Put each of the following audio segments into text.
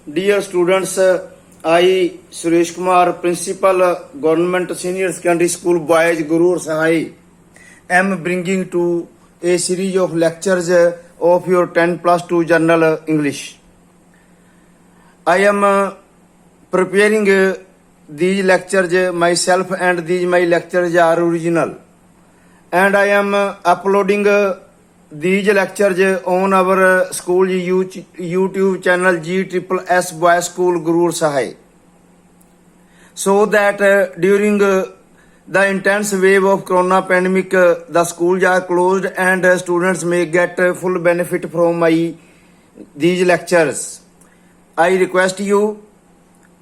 Dear students, I Suresh Kumar, Principal, Government Senior Secondary School Boys, Gurur Sahai, am bringing to a series of lectures of your 10 plus 2 General English. I am preparing these lectures myself, and these my lectures are original. And I am uploading these lectures on our school YouTube channel GSSS Boys School Gurur Sahai, so that during the intense wave of corona pandemic, the schools are closed and students may get full benefit from these lectures. I request you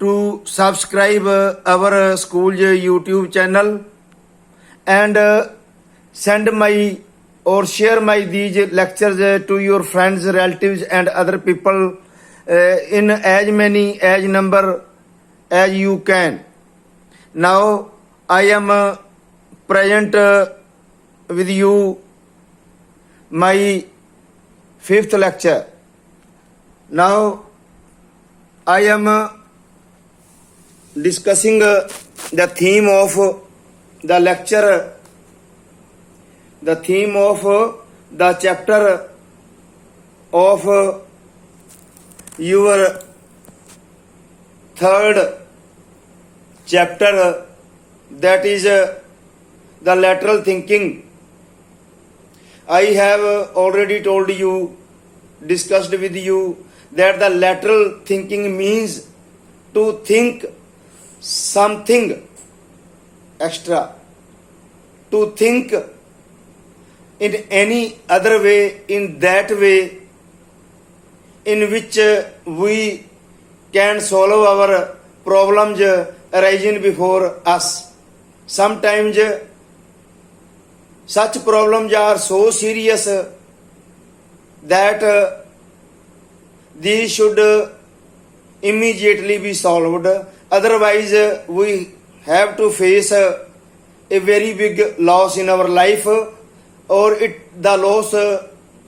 to subscribe our school YouTube channel and send my or share these lectures to your friends, relatives and other people in as many as number as you can. Now I am present with you my fifth lecture. Now I am discussing the theme of the lecture, the theme of the chapter of your third chapter, that is the lateral thinking. I have already told you, discussed with you, that the lateral thinking means to think something extra, to think in any other way, in that way in which we can solve our problems arising before us. Sometimes such problems are so serious that these should immediately be solved. Otherwise, we have to face a very big loss in our life, or the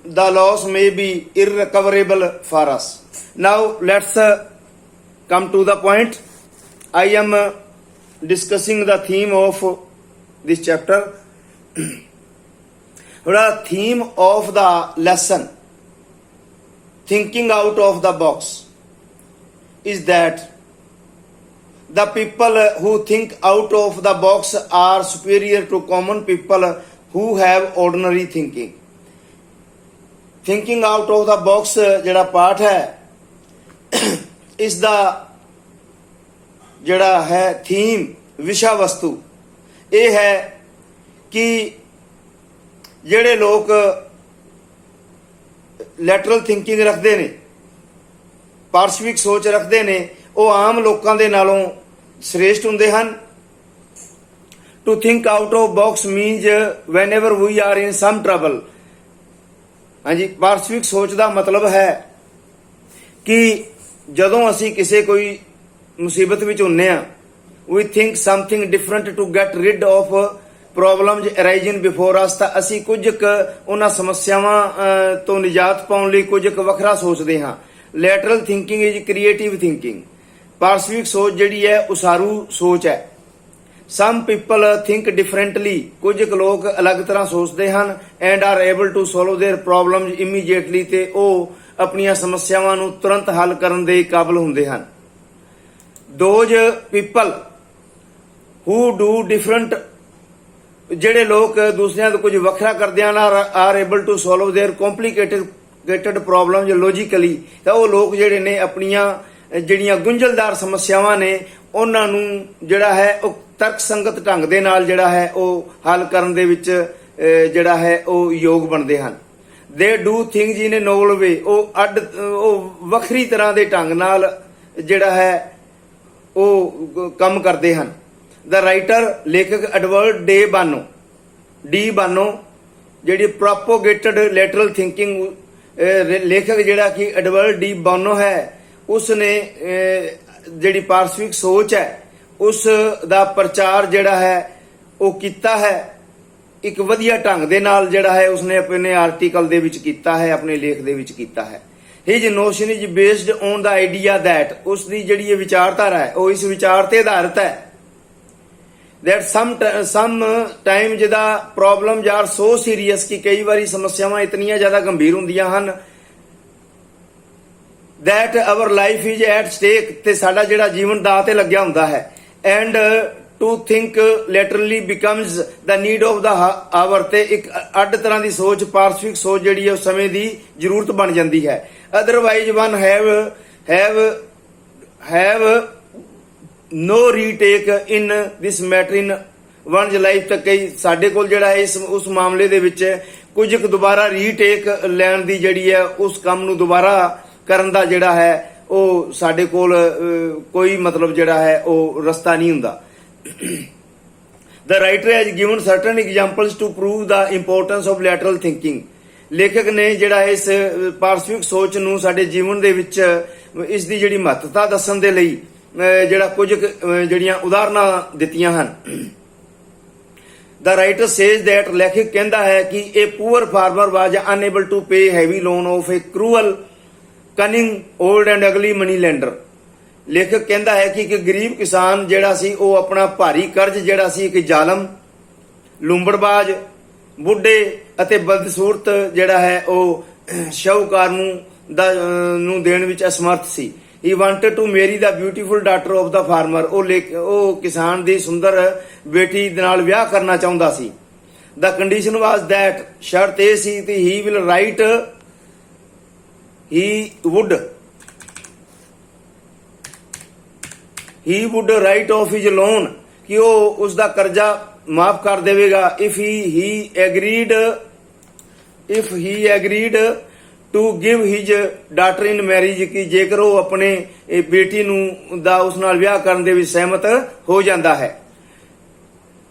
loss may be irrecoverable for us. Now let's come to the point. I am discussing the theme of this chapter. The theme of the lesson, thinking out of the box, is that the people who think out of the box are superior to common people who have ordinary thinking. Thinking out of the box ਜਿਹੜਾ ਪਾਠ ਹੈ, ਇਸ ਦਾ ਜਿਹੜਾ ਹੈ theme, ਵਿਸ਼ਾ ਵਸਤੂ ਇਹ ਹੈ ਕਿ ਜਿਹੜੇ ਲੋਕ ਲੈਟਰਲ ਥਿੰਕਿੰਗ ਰੱਖਦੇ ਨੇ, ਪਾਰਸ਼ਵਿਕ ਸੋਚ ਰੱਖਦੇ ਨੇ, ਉਹ ਆਮ ਲੋਕਾਂ ਦੇ ਨਾਲੋਂ ਸ੍ਰੇਸ਼ਟ ਹੁੰਦੇ ਹਨ. To think out of box means whenever we are in some trouble. ਹਾਂਜੀ, ਪਾਰਸ਼ਵਿਕ ਸੋਚ ਦਾ ਮਤਲਬ ਹੈ ਕਿ ਜਦੋਂ ਅਸੀਂ ਕਿਸੇ ਕੋਈ ਮੁਸੀਬਤ ਵਿੱਚ ਹੁੰਨੇ ਆ, we think something different to get rid of problems arising before us, ਤਾਂ ਅਸੀਂ ਕੁਝ ਕੁ ਉਹਨਾਂ ਸਮੱਸਿਆਵਾਂ ਤੋਂ ਨਿਜਾਤ ਪਾਉਣ ਲਈ ਕੁਝ ਕੁ ਵੱਖਰਾ ਸੋਚਦੇ ਹਾਂ. Lateral thinking is creative thinking. ਪਾਰਸ਼ਵਿਕ ਸੋਚ ਜਿਹੜੀ ਹੈ ਉਸਾਰੂ ਸੋਚ ਹੈ. Some people think differently. ਕੁਝ ਕੁ ਲੋਕ ਅਲੱਗ ਤਰ੍ਹਾਂ ਸੋਚਦੇ ਹਨ and are able to solve their problems immediately, ਤੇ ਉਹ ਆਪਣੀਆਂ ਸਮੱਸਿਆਵਾਂ ਨੂੰ ਤੁਰੰਤ ਹੱਲ ਕਰਨ ਦੇ ਕਾਬਲ ਹੁੰਦੇ ਹਨ. Those people who do different, ਜਿਹੜੇ ਲੋਕ ਦੂਸਰਿਆਂ ਤੋਂ ਕੁਝ ਵੱਖਰਾ ਕਰਦੇ ਹਨ, are able to solve their complicated problems logically, ਤਾਂ ਉਹ ਲੋਕ ਜਿਹੜੇ ਨੇ ਆਪਣੀਆਂ ਜਿਹੜੀਆਂ ਗੁੰਝਲਦਾਰ ਸਮੱਸਿਆਵਾਂ ਨੇ ਉਹਨਾਂ ਨੂੰ ਜਿਹੜਾ ਹੈ ਉਹ ਤਰਕ ਸੰਗਤ ਢੰਗ ਦੇ ਨਾਲ ਜਿਹੜਾ ਹੈ ਉਹ ਹੱਲ ਕਰਨ ਦੇ ਵਿੱਚ ਜਿਹੜਾ ਹੈ ਉਹ ਯੋਗ ਬਣਦੇ ਹਨ. They do things in a novel way. ਉਹ ਵੱਖਰੀ ਤਰ੍ਹਾਂ ਦੇ ਢੰਗ ਨਾਲ ਜਿਹੜਾ ਹੈ ਉਹ ਕੰਮ ਕਰਦੇ ਹਨ. The writer, ਲੇਖਕ ਐਡਵਰਡ ਡੀ ਬਾਨੋ ਜਿਹੜੀ ਪ੍ਰੋਪੋਗੇਟਡ ਲੈਟਰਲ ਥਿੰਕਿੰਗ, ਲੇਖਕ ਜਿਹੜਾ ਕਿ ਐਡਵਰਡ ਡੀ ਬਾਨੋ ਹੈ, ਉਸ ਨੇ ਜਿਹੜੀ ਪਾਰਸ਼ਵਿਕ ਸੋਚ ਹੈ ਉਸ ਦਾ ਪ੍ਰਚਾਰ ਜਿਹੜਾ ਹੈ ਉਹ ਕੀਤਾ ਹੈ ਇੱਕ ਵਧੀਆ ਢੰਗ ਦੇ ਨਾਲ, ਜਿਹੜਾ ਹੈ ਉਸਨੇ ਆਪਣੇ ਆਰਟੀਕਲ ਦੇ ਵਿੱਚ ਕੀਤਾ ਹੈ, ਆਪਣੇ ਲੇਖ ਦੇ ਵਿੱਚ ਕੀਤਾ ਹੈ. His notion is based on the idea that, ਉਸ ਦੀ ਜਿਹੜੀ ਇਹ ਵਿਚਾਰਧਾਰਾ ਹੈ ਉਹ ਇਸ ਵਿਚਾਰ ਤੇ ਆਧਾਰਿਤ ਹੈ that some time ਜਿਹਦਾ ਪ੍ਰੋਬਲਮਸ ਆਰ ਸੋ ਸੀਰੀਅਸ ਕਿ ਕਈ ਵਾਰੀ ਸਮੱਸਿਆਵਾਂ ਇਤਨੀਆਂ ਜ਼ਿਆਦਾ ਗੰਭੀਰ ਹੁੰਦੀਆਂ ਹਨ that our life is at stake, ਤੇ ਸਾਡਾ ਜਿਹੜਾ ਜੀਵਨ ਦਾਅ ਤੇ ਲੱਗਿਆ ਹੁੰਦਾ ਹੈ and to think literally becomes the need of the hour, ਤੇ ਇੱਕ ਅੱਡ ਤਰ੍ਹਾਂ ਦੀ ਸੋਚ, ਪਾਰਸ਼ਵਿਕ ਸੋਚ ਜਿਹੜੀ ਹੈ ਉਸ ਸਮੇਂ ਦੀ ਜ਼ਰੂਰਤ ਬਣ ਜਾਂਦੀ ਹੈ। otherwise one have no retake in this matter in one's life, ਤਾਂ ਕਈ ਸਾਡੇ ਕੋਲ ਜਿਹੜਾ ਹੈ ਉਸ ਮਾਮਲੇ ਦੇ ਵਿੱਚ ਕੁਝ ਕੁ ਦੁਬਾਰਾ ਰੀਟੇਕ ਲੈਣ ਦੀ ਜਿਹੜੀ ਹੈ ਉਸ ਕੰਮ ਨੂੰ ਦੁਬਾਰਾ ਕਰਨ ਦਾ ਜਿਹੜਾ ਹੈ ਉਹ ਸਾਡੇ ਕੋਲ ਕੋਈ ਮਤਲਬ ਜਿਹੜਾ ਹੈ ਉਹ ਰਸਤਾ ਨਹੀਂ ਹੁੰਦਾ। The writer has given certain examples to prove the importance of lateral thinking, ਲੇਖਕ ਨੇ ਜਿਹੜਾ ਇਸ ਪਾਰਸ਼ਵਿਕ ਸੋਚ ਨੂੰ ਸਾਡੇ ਜੀਵਨ ਦੇ ਵਿੱਚ ਇਸ ਦੀ ਜਿਹੜੀ ਮਹੱਤਤਾ ਦੱਸਣ ਦੇ ਲਈ ਜਿਹੜਾ ਕੁਝ ਜਿਹੜੀਆਂ ਉਦਾਹਰਨਾਂ ਦਿੱਤੀਆਂ ਹਨ। The writer says that, ਲੇਖਕ ਕਹਿੰਦਾ ਹੈ ਕਿ a poor farmer was unable to pay heavy loan of a cruel, cunning, old and ugly money lender, ਲੇਖਕ ਕਹਿੰਦਾ ਹੈ ਕਿ ਇੱਕ ਗਰੀਬ ਕਿਸਾਨ ਜਿਹੜਾ ਸੀ ਉਹ ਆਪਣਾ ਭਾਰੀ ਕਰਜ਼ ਜਿਹੜਾ ਸੀ ਇੱਕ ਜ਼ਾਲਮ, ਲੁੰਬੜਬਾਜ਼, ਬੁੱਢੇ ਅਤੇ ਬਦਸੂਰਤ ਜਿਹੜਾ ਹੈ ਉਹ ਸ਼ਾਹੂਕਾਰ ਨੂੰ ਦੇਣ ਵਿੱਚ ਅਸਮਰਥ ਸੀ। He wanted to marry the beautiful daughter of the farmer, ਉਹ ਕਿਸਾਨ ਦੀ ਸੁੰਦਰ ਬੇਟੀ ਦੇ ਨਾਲ ਵਿਆਹ ਕਰਨਾ ਚਾਹੁੰਦਾ ਸੀ। The condition was that, ਸ਼ਰਤ ਇਹ ਸੀ ਕਿ he would write off his loan, ਕਿ ਉਹ ਉਸ ਦਾ ਕਰਜ਼ਾ ਮਾਫ ਕਰ ਦੇਵੇਗਾ if he agreed to give his daughter in marriage, ਕਿ ਜੇਕਰ ਉਹ ਆਪਣੇ ਬੇਟੀ ਨੂੰ ਦਾ ਉਸ ਨਾਲ ਵਿਆਹ ਕਰਨ ਦੇ ਵਿੱਚ ਸਹਿਮਤ ਹੋ ਜਾਂਦਾ ਹੈ।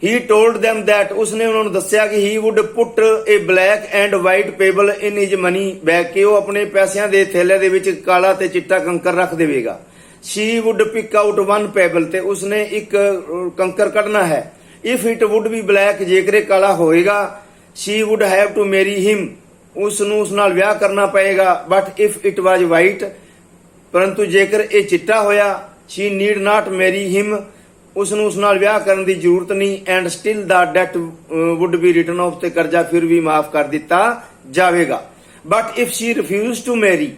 He told them that, ਉਸਨੇ ਉਹਨਾਂ ਨੂੰ ਦੱਸਿਆ ਕਿ he would put a black and white pebble in his money bag, ਕਿ ਉਹ ਆਪਣੇ ਪੈਸਿਆਂ ਦੇ ਥੈਲੇ ਦੇ ਵਿੱਚ ਕਾਲਾ ਤੇ ਚਿੱਟਾ ਕੰਕਰ ਰੱਖ ਦੇਵੇਗਾ। She would pick out one pebble, ਤੇ ਉਸਨੇ ਇੱਕ ਕੰਕਰ ਕੱਢਣਾ ਹੈ। If it would be black, ਜੇਕਰ ਇਹ ਕਾਲਾ ਹੋਏਗਾ, she would have to marry him, ਉਸ ਨੂੰ ਉਸ ਨਾਲ ਵਿਆਹ ਕਰਨਾ ਪਏਗਾ। But if it was white, ਪਰੰਤੂ ਜੇਕਰ ਇਹ ਚਿੱਟਾ ਹੋਇਆ, she need not marry him, ਉਸ ਨੂੰ ਉਸ ਨਾਲ ਵਿਆਹ ਕਰਨ ਦੀ ਜ਼ਰੂਰਤ ਨਹੀਂ। and still the debt would be written off, ਤੇ ਕਰਜ਼ਾ ਫਿਰ ਵੀ ਮਾਫ ਕਰ ਦਿੱਤਾ ਜਾਵੇਗਾ। But if she refused to marry,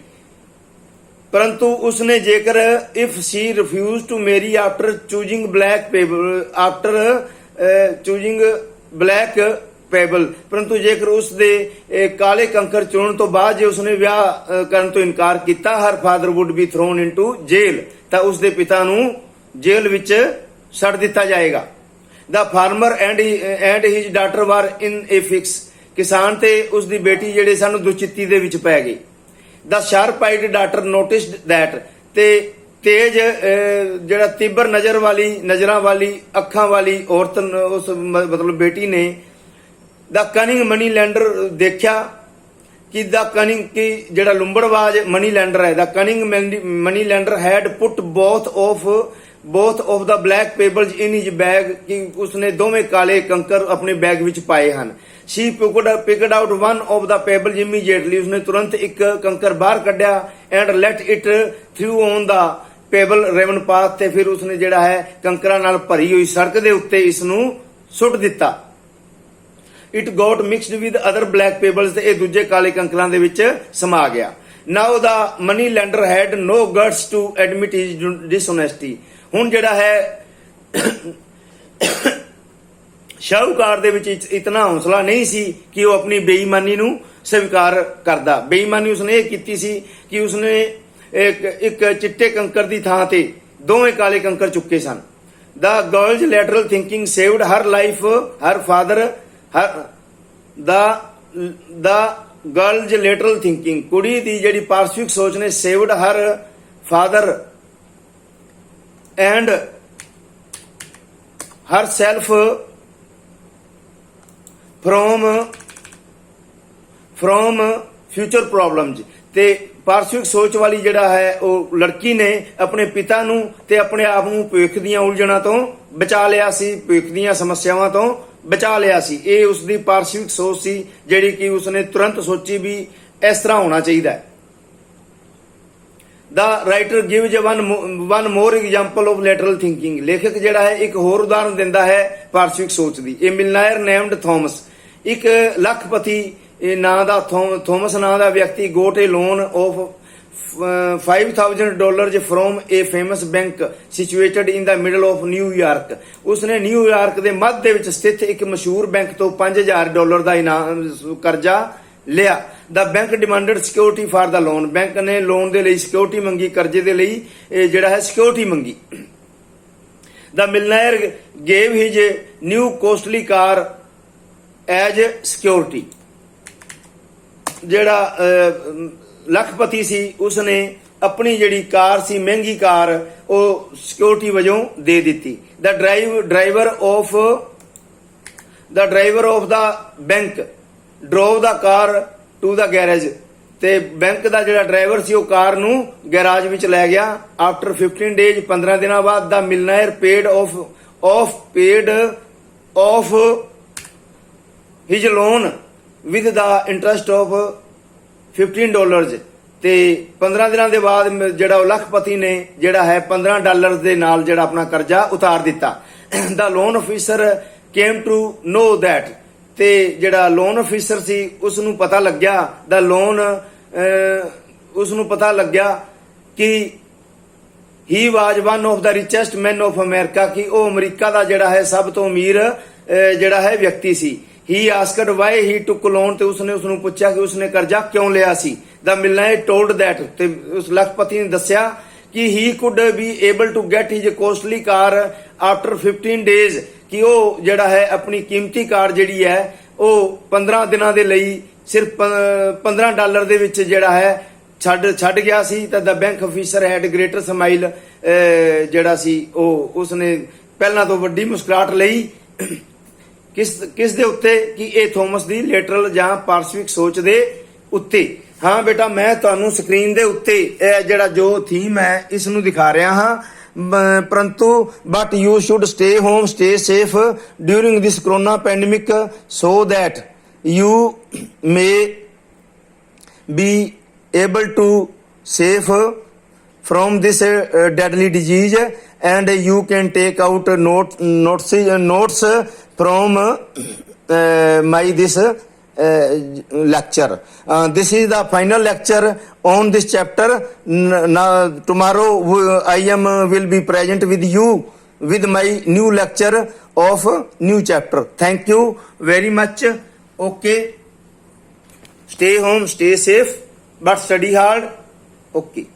ਪਰੰਤੂ ਉਸਨੇ ਜੇਕਰ if she refused to marry after choosing black pebble, ਪਰੰਤੂ ਜੇਕਰ ਉਸ ਦੇ ਕਾਲੇ ਕੰਕਰ ਚੁਣਨ ਤੋਂ ਬਾਅਦ ਜੇ ਉਸਨੇ ਵਿਆਹ ਕਰਨ ਤੋਂ ਇਨਕਾਰ ਕੀਤਾ, her father would be thrown into jail, ਤਾਂ ਉਸ ਦੇ ਪਿਤਾ ਨੂੰ ਜੇਲ੍ਹ ਵਿੱਚ ਛੱਡ ਦਿੱਤਾ ਜਾਏਗਾ। The farmer and his daughter were in a fix, ਕਿਸਾਨ ਤੇ ਉਸ ਦੀ ਬੇਟੀ ਜਿਹੜੇ ਸਨ ਦੁਚਿੱਤੀ ਦੇ ਵਿੱਚ ਪੈ ਗਏ। The sharp-eyed daughter noticed that, ਤੇ ਤੇਜ ਜਿਹੜਾ ਤੀਬਰ ਨਜ਼ਰਾਂ ਵਾਲੀ ਅੱਖਾਂ ਵਾਲੀ ਔਰਤ ਉਸ ਮਤਲਬ ਬੇਟੀ ਨੇ the cunning money lender ਦੇਖਿਆ ਕਿ ਕਿ ਜਿਹੜਾ ਲੁੰਬੜਬਾਜ਼ ਮਨੀ ਲੈਂਡਰ ਹੈ, the cunning money lender had put both of the black pebbles in his bag, ਕਿ ਉਸਨੇ ਦੋਵੇਂ ਕਾਲੇ ਕੰਕਰ ਆਪਣੇ ਬੈਗ ਵਿੱਚ ਪਾਏ ਹਨ। She picked out one of the pebbles immediately, ਉਸਨੇ ਤੁਰੰਤ ਇੱਕ ਕੰਕਰ ਬਾਹਰ ਕੱਢਿਆ and let it through on the pebble raven path, ਤੇ ਫਿਰ ਉਸਨੇ ਜਿਹੜਾ ਹੈ ਕੰਕਰਾਂ ਨਾਲ ਭਰੀ ਹੋਈ ਸੜਕ ਦੇ ਉੱਤੇ ਇਸ ਨੂੰ ਸੁੱਟ ਦਿੱਤਾ। It got mixed with other black pebbles, ਤੇ ਇਹ ਦੂਜੇ ਕਾਲੇ ਕੰਕਰਾਂ ਦੇ ਵਿੱਚ ਸਮਾ ਗਿਆ। Now the money lender had no guts to admit his dishonesty, ਹੁਣ ਜਿਹੜਾ ਹੈ ਸ਼ਾਹੂਕਾਰ ਦੇ ਵਿੱਚ ਇਤਨਾ ਹੌਸਲਾ ਨਹੀਂ ਸੀ ਕਿ ਉਹ ਆਪਣੀ ਬੇਈਮਾਨੀ ਨੂੰ ਸਵੀਕਾਰ ਕਰਦਾ। ਬੇਈਮਾਨੀ ਉਸਨੇ ਇਹ ਕੀਤੀ ਸੀ ਕਿ ਉਸਨੇ ਇੱਕ ਚਿੱਟੇ ਕੰਕਰ ਦੀ ਥਾਂ ਤੇ ਦੋਵੇਂ ਕਾਲੇ ਕੰਕਰ ਚੁੱਕੇ ਸਨ। The girl's lateral thinking saved her life, her father, the girl's lateral thinking, ਕੁੜੀ ਦੀ ਜਿਹੜੀ ਪਾਰਸ਼ਵਿਕ ਸੋਚ ਨੇ saved her father and herself from future problems, ਤੇ ਪਾਰਸ਼ਵਿਕ ਸੋਚ ਵਾਲੀ ਜਿਹੜਾ ਹੈ ਉਹ ਲੜਕੀ ਨੇ ਆਪਣੇ ਪਿਤਾ ਨੂੰ ਤੇ ਆਪਣੇ ਆਪ ਨੂੰ ਭਵਿੱਖ ਦੀਆਂ ਉਲਝਣਾਂ ਤੋਂ ਬਚਾ ਲਿਆ ਸੀ, ਭਵਿੱਖ ਦੀਆਂ ਸਮੱਸਿਆਵਾਂ ਤੋਂ ਬਚਾ ਲਿਆ ਸੀ। ਇਹ ਉਸ ਦੀ ਪਾਰਸ਼ਵਿਕ ਸੋਚ ਸੀ ਜਿਹੜੀ ਕਿ ਉਸਨੇ ਤੁਰੰਤ ਸੋਚੀ ਵੀ ਇਸ ਤਰ੍ਹਾਂ ਹੋਣਾ ਚਾਹੀਦਾ ਹੈ। The writer gives one more example of lateral thinking. लेखक जिहड़ा है एक होर उदाहरण दिंदा है पार्श्विक सोच दी। ए मिलनायर नेम्ड थॉमस, एक लखपति ਨਾਂ ਦਾ ਥੋਮਸ ਨਾਂ ਦਾ ਵਿਅਕਤੀ got a loan of $5,000 from a famous bank situated in the middle of New York. ਉਸਨੇ ਨਿਊਯਾਰਕ ਦੇ ਮੱਧ ਦੇ ਵਿੱਚ ਸਥਿਤ ਇੱਕ ਮਸ਼ਹੂਰ ਬੈਂਕ ਤੋਂ $5,000 ਦਾ ਇਨਾਮ ਕਰਜ਼ਾ ਲਿਆ। The bank demanded security for the loan, bank ਨੇ ਲੋਨ ਦੇ ਲਈ ਸਿਕਿਉਰਿਟੀ ਮੰਗੀ, ਕਰਜ਼ੇ ਦੇ ਲਈ ਜਿਹੜਾ ਹੈ ਸਿਕਿਉਰਿਟੀ ਮੰਗੀ। ਦਾ ਮਿਲਨਾਇਰ ਗੇਵ ਹਿਜ ਨਿਊ ਕੋਸਟਲੀ ਕਾਰ ਐਜ ਸਿਕਿਉਰਿਟੀ। ਜਿਹੜਾ ਲਖਪਤੀ ਸੀ ਉਸਨੇ ਆਪਣੀ ਜਿਹੜੀ ਕਾਰ ਸੀ ਮਹਿੰਗੀ ਕਾਰ ਉਹ ਸਿਕਿਉਰਿਟੀ ਵਜੋਂ ਦੇ ਦਿੱਤੀ। The driver of the bank drove the car to the garage, ਤੇ ਬੈਂਕ ਦਾ ਜਿਹੜਾ ਡਰਾਈਵਰ ਸੀ ਉਹ ਕਾਰ ਨੂੰ ਗੈਰਾਜ ਵਿੱਚ ਲੈ ਗਿਆ। ਆਫਟਰ 15 ਡੇਜ਼ 15 ਦਿਨਾਂ ਬਾਅਦ the millionaire paid off his loan with the interest of $15 ਤੇ 15 ਦਿਨਾਂ ਦੇ ਬਾਅਦ ਜਿਹੜਾ ਉਹ ਲਖਪਤੀ ਨੇ ਜਿਹੜਾ ਹੈ $15 ਦੇ ਨਾਲ ਜਿਹੜਾ ਆਪਣਾ ਕਰਜ਼ਾ ਉਤਾਰ ਦਿੱਤਾ। The loan officer came to know that, ਤੇ ਜਿਹੜਾ ਲੋਨ ਅਫੀਸਰ ਸੀ ਉਸ ਨੂੰ ਪਤਾ ਲੱਗਿਆ ਕਿ ਹੀ ਵਾਜ one of the richest man of America, ਕਿ ਉਹ ਅਮਰੀਕਾ ਦਾ ਜਿਹੜਾ ਹੈ ਸਭ ਤੋਂ ਅਮੀਰ ਜਿਹੜਾ ਹੈ ਵਿਅਕਤੀ ਸੀ। He asked why he took loan, ਤੇ ਉਸਨੇ ਉਸਨੂੰ ਪੁੱਛਿਆ ਕਿ ਉਸਨੇ ਕਰਜ਼ਾ ਕਿਉਂ ਲਿਆ ਸੀ। ਦਾ ਮਿਲਨਾਇਰ ਟੋਲਡ ਦੈਟ, ਤੇ ਉਸ ਲਖਪਤੀ ਨੇ ਦੱਸਿਆ ਕਿ he could be able to get his costly car after 15 days, ਕਿ ਉਹ ਜਿਹੜਾ ਹੈ ਆਪਣੀ ਕੀਮਤੀ ਕਾਰ ਜਿਹੜੀ ਹੈ ਉਹ 15 ਦਿਨਾਂ ਦੇ ਲਈ ਸਿਰਫ $15 ਦੇ ਵਿੱਚ ਜਿਹੜਾ ਹੈ ਛੱਡ ਗਿਆ ਸੀ। ਤਾਂ the bank officer had greater smile, ਜਿਹੜਾ ਸੀ ਉਹ ਉਸਨੇ ਪਹਿਲਾਂ ਤੋਂ ਵੱਡੀ ਮੁਸਕਰਾਹਟ ਲਈ। ਕਿਸ ਦੇ ਉੱਤੇ? ਕਿ ਇਹ ਥੋਮਸ ਦੀ ਲੈਟਰਲ ਜਾਂ ਪਾਰਸ਼ਵਿਕ ਸੋਚ ਦੇ ਉੱਤੇ। ਹਾਂ ਬੇਟਾ, ਮੈਂ ਤੁਹਾਨੂੰ ਸਕਰੀਨ ਦੇ ਉੱਤੇ ਇਹ ਜਿਹੜਾ ਜੋ ਥੀਮ ਹੈ ਇਸ ਨੂੰ ਦਿਖਾ ਰਿਹਾ ਹਾਂ। ਪਰੰਤੂ but you should stay home, stay safe during this corona pandemic so that you may be able to save from this deadly disease, and you can take out notes from my this lecture. This is the final lecture on this chapter. Now tomorrow I will be present with you with my new lecture of new chapter. Thank you very much. Okay, stay home, stay safe, but study hard. Okay.